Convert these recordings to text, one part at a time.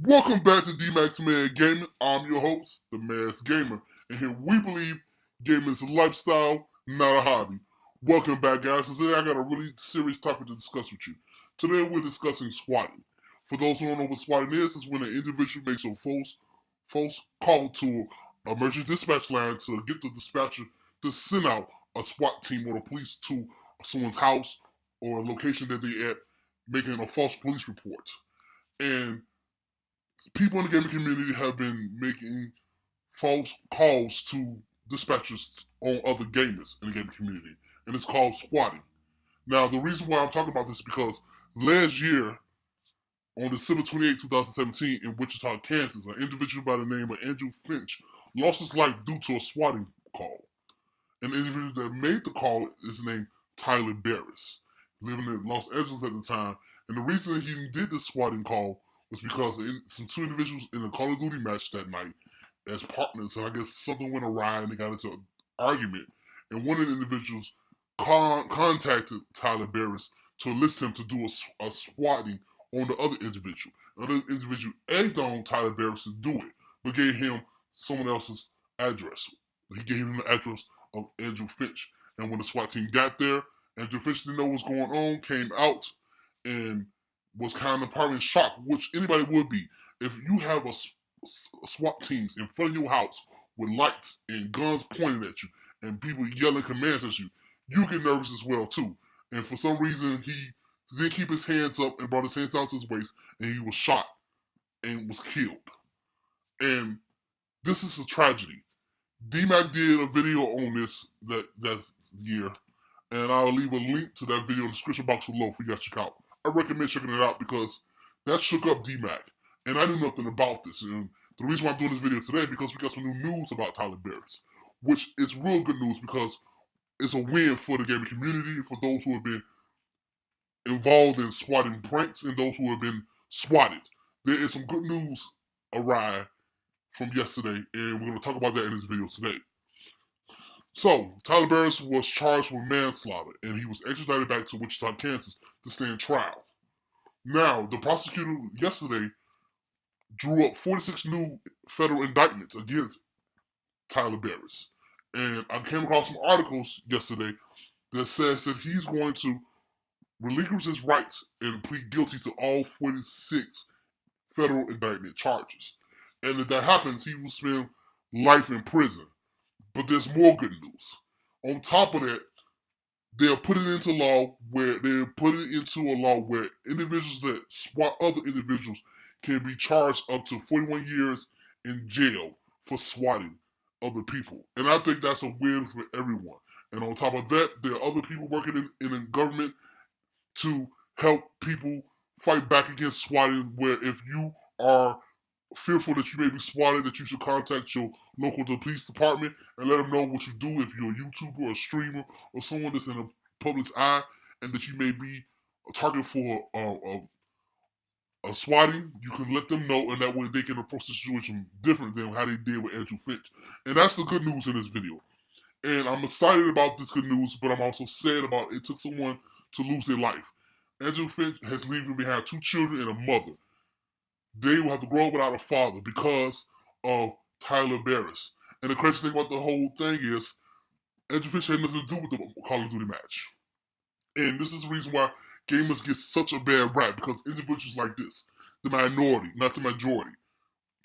Welcome back to Dmac Mad Gaming. I'm your host, the Mad Gamer, and here we believe gaming is a lifestyle, not a hobby. Welcome back, guys. Today I got a really serious topic to discuss with you. Today we're discussing swatting. For those who don't know what swatting is when an individual makes a false call to an emergency dispatch line to get the dispatcher to send out a SWAT team or the police to someone's house or a location that they at, making a false police report. And people in the gaming community have been making false calls to dispatchers on other gamers in the gaming community, and it's called squatting. Now, the reason why I'm talking about this is because last year, on December 28, 2017, in Wichita, Kansas, an individual by the name of Andrew Finch lost his life due to a swatting call. An individual that made the call is named Tyler Barriss, living in Los Angeles at the time. And the reason he did this swatting call was because some two individuals in a Call of Duty match that night as partners, and I guess something went awry and they got into an argument. And one of the individuals contacted Tyler Barriss to enlist him to do a swatting on the other individual. The other individual egged on Tyler Barriss to do it, but gave him someone else's address. He gave him the address of Andrew Finch. And when the SWAT team got there, Andrew Finch didn't know what was going on, came out, and was kind of probably in shock, which anybody would be. If you have a SWAT teams in front of your house with lights and guns pointed at you and people yelling commands at you, you get nervous as well too. And for some reason, he didn't keep his hands up and brought his hands down to his waist, and he was shot and was killed. And this is a tragedy. Dmac did a video on this that year, and I'll leave a link to that video in the description box below for you guys to check out. I recommend checking it out because that shook up Dmac, and I knew nothing about this. And the reason why I'm doing this video today is because we got some new news about Tyler Barriss, which is real good news because it's a win for the gaming community, for those who have been involved in swatting pranks and those who have been swatted. There is some good news arrived from yesterday, and we're going to talk about that in this video today. So, Tyler Barriss was charged with manslaughter, and he was extradited back to Wichita, Kansas to stand trial. Now, the prosecutor yesterday drew up 46 new federal indictments against Tyler Barriss. And I came across some articles yesterday that says that he's going to relinquish his rights and plead guilty to all 46 federal indictment charges. And if that happens, he will spend life in prison. But there's more good news. On top of that, they'll put it into law where individuals that swat other individuals can be charged up to 41 years in jail for swatting other people. And I think that's a win for everyone. And on top of that, there are other people working in the government to help people fight back against swatting, where if you are fearful that you may be swatted, that you should contact your local police department and let them know what you do if you're a YouTuber or a streamer or someone that's in the public's eye and that you may be a target for a swatting. You can let them know, and that way they can approach the situation different than how they did with Andrew Finch. And that's the good news in this video. And I'm excited about this good news, but I'm also sad about it took someone to lose their life. Andrew Finch has leaving behind 2 children and a mother. They will have to grow up without a father because of Tyler Barriss. And the crazy thing about the whole thing is, Andrew Finch had nothing to do with the Call of Duty match. And this is the reason why gamers get such a bad rap, because individuals like this, the minority, not the majority,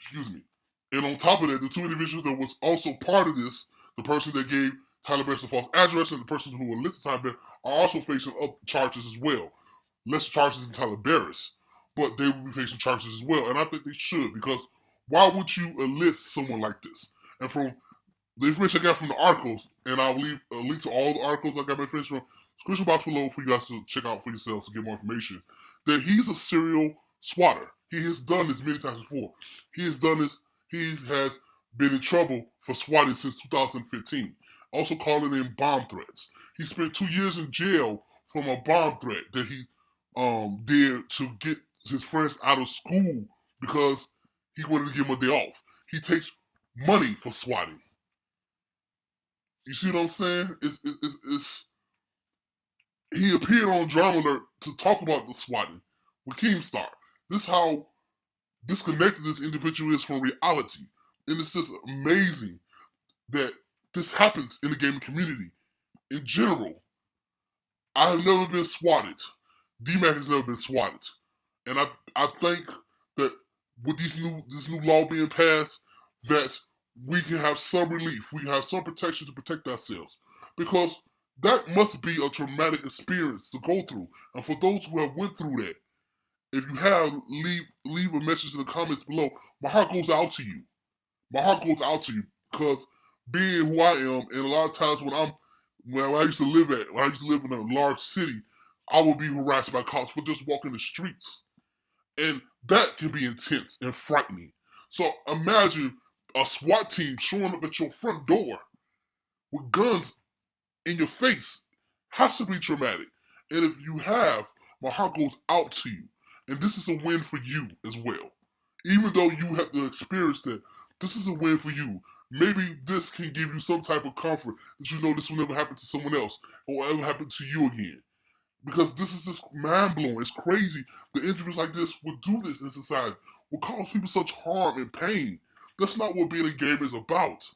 excuse me. And on top of that, the 2 individuals that was also part of this, the person that gave Tyler Barriss a false address and the person who enlisted Tyler Barriss, are also facing up charges as well. Lesser charges than Tyler Barriss, but they will be facing charges as well. And I think they should, because why would you enlist someone like this? And from the information I got from the articles, and I'll leave a link to all the articles I got my information from, description box below for you guys to check out for yourselves to get more information, that he's a serial swatter. He has done this many times before. He has been in trouble for swatting since 2015. Also calling in bomb threats. He spent 2 years in jail from a bomb threat that he did to get his friends out of school because he wanted to give them a day off. He takes money for swatting. You see what I'm saying? He appeared on Drama Alert to talk about the swatting with Keemstar. This is how disconnected this individual is from reality. And it's just amazing that this happens in the gaming community. In general, I have never been swatted. Dmac has never been swatted. And I think that with this new law being passed, that we can have some relief. We can have some protection to protect ourselves. Because that must be a traumatic experience to go through. And for those who have went through that, if you have, leave a message in the comments below. My heart goes out to you. My heart goes out to you because being who I am, and a lot of times when I used to live in a large city, I would be harassed by cops for just walking the streets. And that can be intense and frightening. So imagine a SWAT team showing up at your front door with guns in your face. Has to be traumatic. And if you have, my heart goes out to you. And this is a win for you as well. Even though you have to experience that, this is a win for you. Maybe this can give you some type of comfort that you know this will never happen to someone else or ever happen to you again. Because this is just mind-blowing. It's crazy that individuals like this would do this in society, will cause people such harm and pain. That's not what being a gamer is about.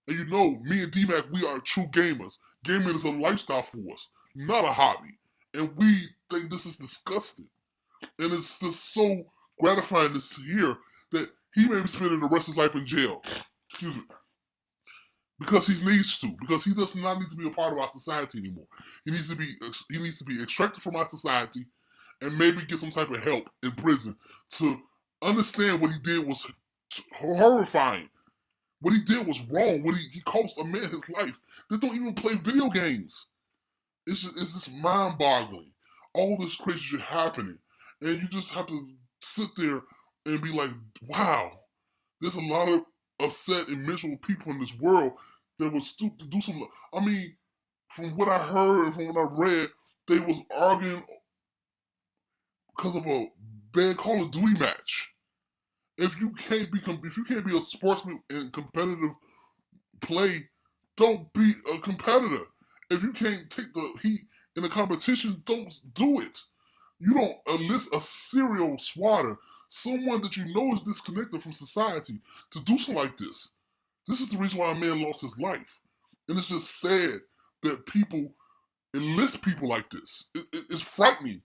And you know, me and Dmac, we are true gamers. Gaming is a lifestyle for us, not a hobby. And we think this is disgusting. And it's just so gratifying to hear that he may be spending the rest of his life in jail. Excuse me. Because he needs to. Because he does not need to be a part of our society anymore. He needs to be extracted from our society and maybe get some type of help in prison to understand what he did was horrifying. What he did was wrong. He cost a man his life that don't even play video games. It's just mind-boggling. All this crazy shit happening. And you just have to sit there and be like, wow, there's a lot of upset and miserable people in this world that was stupid to do something. I mean, from what I heard and from what I read, they was arguing because of a bad Call of Duty match. If you can't be a sportsman in competitive play, don't be a competitor. If you can't take the heat in the competition, don't do it. You don't enlist a serial swatter, someone that you know is disconnected from society, to do something like this. This is the reason why a man lost his life. And it's just sad that people enlist people like this. It's frightening.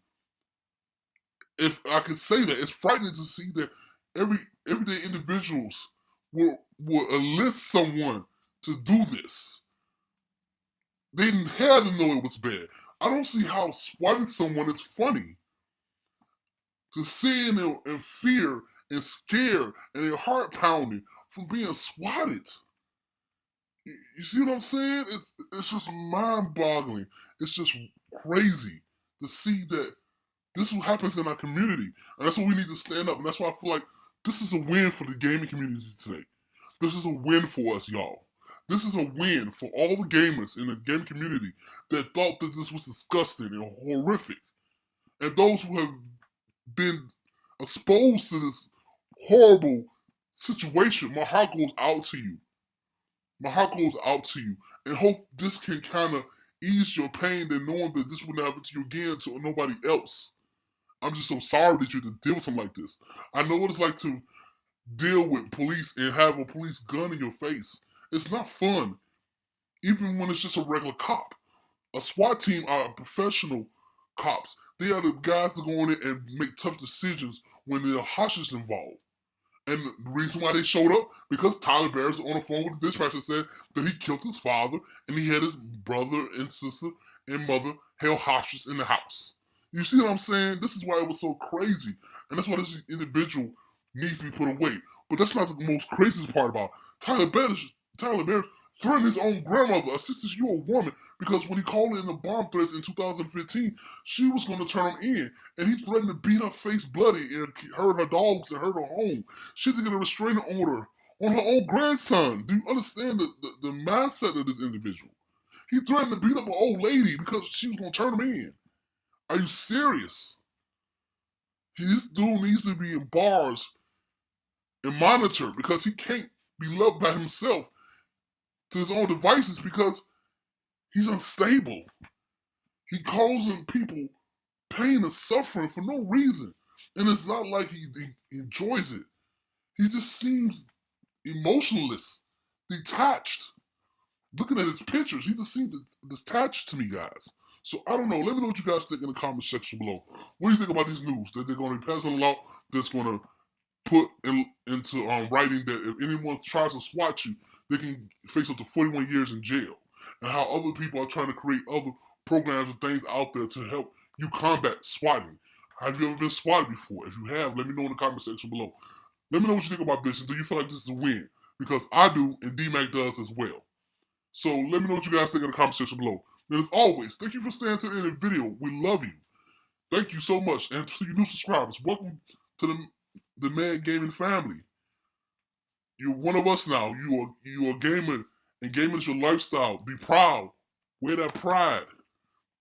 If I could say that, it's frightening to see that everyday individuals will enlist someone to do this. They had to know it was bad. I don't see how swatting someone is funny. To see them in fear and scared and their heart pounding from being swatted. You see what I'm saying? It's just mind-boggling. It's just crazy to see that this is what happens in our community. And that's why we need to stand up. And that's why I feel like this is a win for the gaming community today. This is a win for us, y'all. This is a win for all the gamers in the gaming community that thought that this was disgusting and horrific. And those who have been exposed to this horrible situation, my heart goes out to you. My heart goes out to you. And hope this can kind of ease your pain and knowing that this wouldn't happen to you again to nobody else. I'm just so sorry that you had to deal with something like this. I know what it's like to deal with police and have a police gun in your face. It's not fun, even when it's just a regular cop. A SWAT team are professional cops. They are the guys that go in there and make tough decisions when there are hostages involved. And the reason why they showed up, because Tyler Barriss on the phone with the dispatcher said that he killed his father and he had his brother and sister and mother held hostages in the house. You see what I'm saying? This is why it was so crazy. And that's why this individual needs to be put away. But that's not the most craziest part about it. Tyler Barriss threatened his own grandmother, a 60-year-old woman, because when he called in the bomb threats in 2015, she was going to turn him in. And he threatened to beat her face bloody and hurt her dogs and hurt her home. She had to get a restraining order on her own grandson. Do you understand the mindset of this individual? He threatened to beat up an old lady because she was going to turn him in. Are you serious? This dude needs to be in bars and monitored because he can't be loved by himself to his own devices because he's unstable. He causing people pain and suffering for no reason. And it's not like he enjoys it. He just seems emotionless, detached. Looking at his pictures, he just seems detached to me, guys. So I don't know. Let me know what you guys think in the comment section below. What do you think about this news? That they're going to be passing a law that's going to put into writing that if anyone tries to SWAT you, they can face up to 41 years in jail. And how other people are trying to create other programs and things out there to help you combat swatting. Have you ever been swatted before? If you have, let me know in the comment section below. Let me know what you think about this, and do you feel like this is a win? Because I do, and Dmac does as well. So let me know what you guys think in the comment section below. And as always, thank you for staying to the end of the video. We love you. Thank you so much. And to you new subscribers, welcome to the Mad Gaming family. You're one of us now. You are gaming, and gaming is your lifestyle. Be proud. Wear that pride.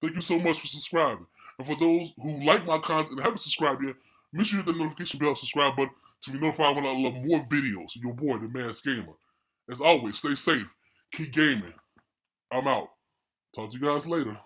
Thank you so much for subscribing. And for those who like my content and haven't subscribed yet, make sure you hit the notification bell, subscribe button to be notified when I upload more videos. Your boy, the Mad Gamer. As always, stay safe. Keep gaming. I'm out. Talk to you guys later.